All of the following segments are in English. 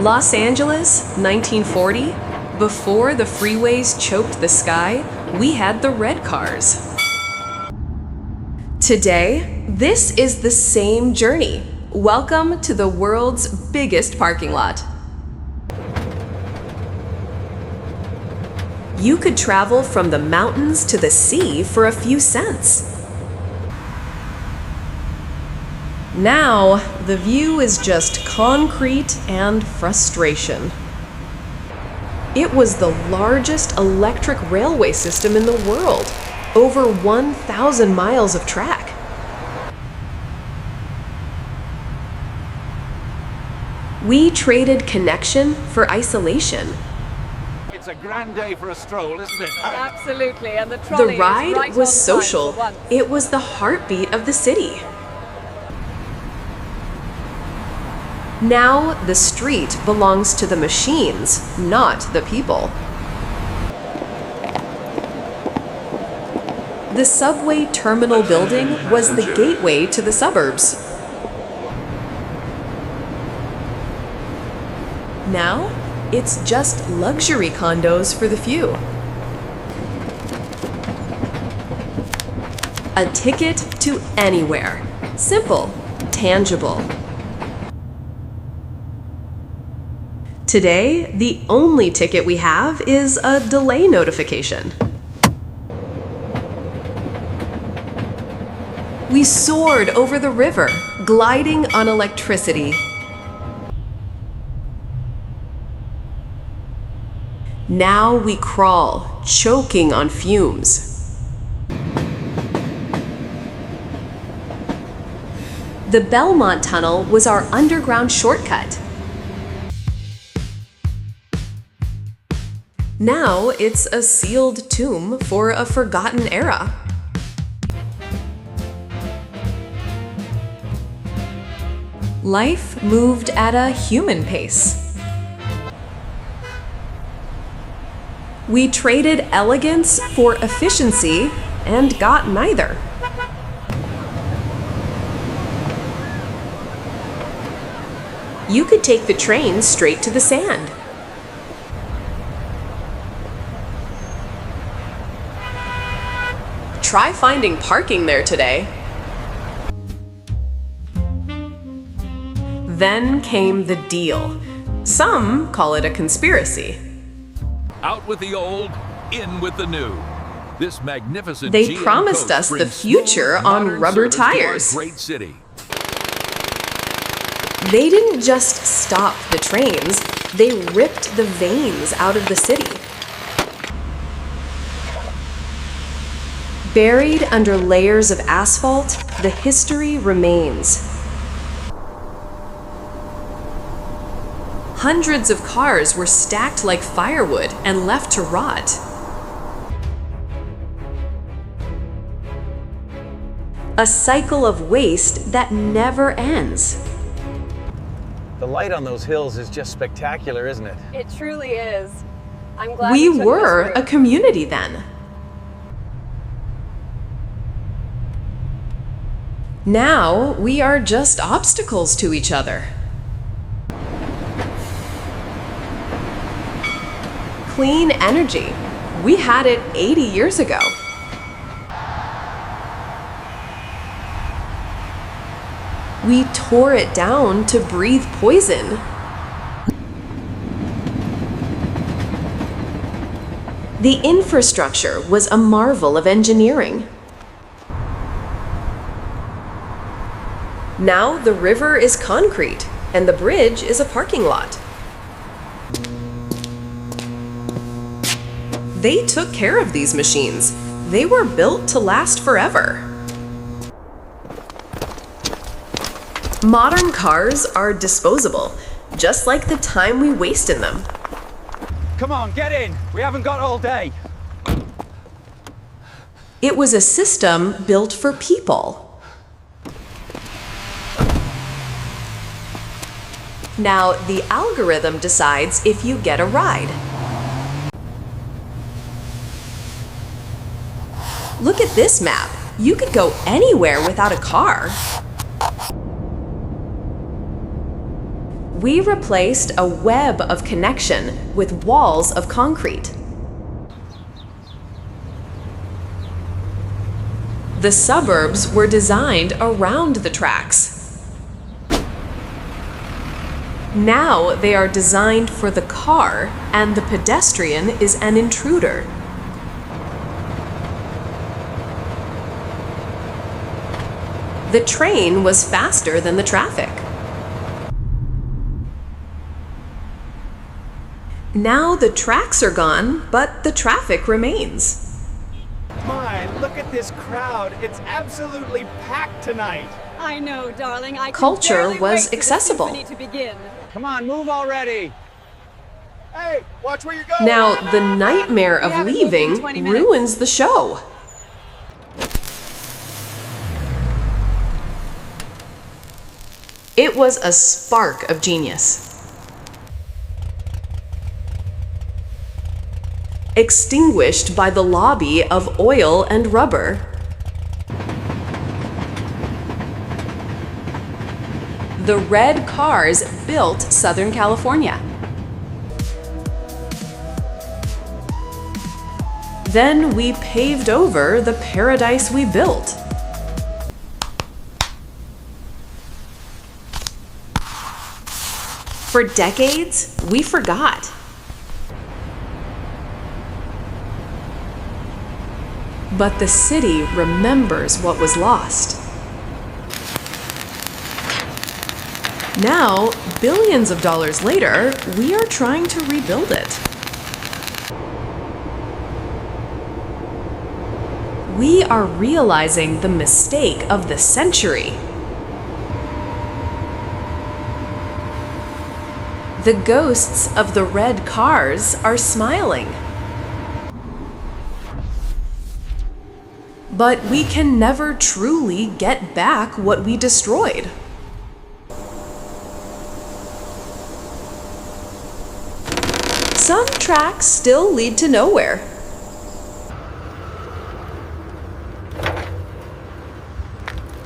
Los Angeles, 1940. Before the freeways choked the sky, we had the red cars. Today, this is the same journey. Welcome to the world's biggest parking lot. You could travel from the mountains to the sea for a few cents. Now, the view is just concrete and frustration. It was the largest electric railway system in the world, over 1,000 miles of track. We traded connection for isolation. It's a grand day for a stroll, isn't it? Absolutely, and the trolley The ride is right was on social. time for once. It was the heartbeat of the city. Now, the street belongs to the machines, not the people. The subway terminal building was the gateway to the suburbs. Now, it's just luxury condos for the few. A ticket to anywhere. Simple, tangible. Today, the only ticket we have is a delay notification. We soared over the river, gliding on electricity. Now we crawl, choking on fumes. The Belmont Tunnel was our underground shortcut. Now it's a sealed tomb for a forgotten era. Life moved at a human pace. We traded elegance for efficiency and got neither. You could take the train straight to the sand. Try finding parking there today. Then came the deal. Some call it a conspiracy. Out with the old, in with the new. This magnificent They GM promised coach us the brings future smooth, on modern rubber service to our tires. Great city. They didn't just stop the trains, they ripped the veins out of the city. Buried under layers of asphalt, the history remains. Hundreds of cars were stacked like firewood and left to rot. A cycle of waste that never ends. The light on those hills is just spectacular, isn't it? It truly is. I'm glad We we took were this a route. community then. Now we are just obstacles to each other. Clean energy. We had it 80 years ago. We tore it down to breathe poison. The infrastructure was a marvel of engineering. Now the river is concrete and the bridge is a parking lot. They took care of these machines. They were built to last forever. Modern cars are disposable, just like the time we waste in them. Come on, get in! We haven't got all day! It was a system built for people. Now, the algorithm decides if you get a ride. Look at this map. You could go anywhere without a car. We replaced a web of connection with walls of concrete. The suburbs were designed around the tracks. Now they are designed for the car, and the pedestrian is an intruder. The train was faster than the traffic. Now the tracks are gone, but the traffic remains. My, look at this crowd. It's absolutely packed tonight. I know, darling. I can Culture barely was wait for accessible. the symphony to begin. Come on, move already. Hey, watch where you're going. Now the nightmare of haven't moved in leaving 20 minutes. ruins the show. It was a spark of genius. Extinguished by the lobby of oil and rubber. The red cars built Southern California. Then we paved over the paradise we built. For decades, we forgot. But the city remembers what was lost. Now, billions of dollars later, we are trying to rebuild it. We are realizing the mistake of the century. The ghosts of the red cars are smiling. But we can never truly get back what we destroyed. Some tracks still lead to nowhere.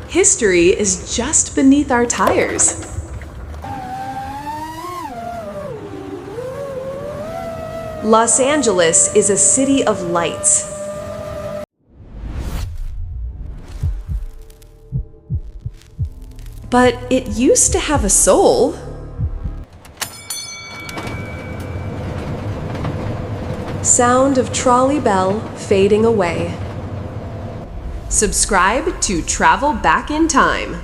History is just beneath our tires. Los Angeles is a city of lights. But it used to have a soul. Sound of trolley bell fading away. Subscribe to Travel Back in Time.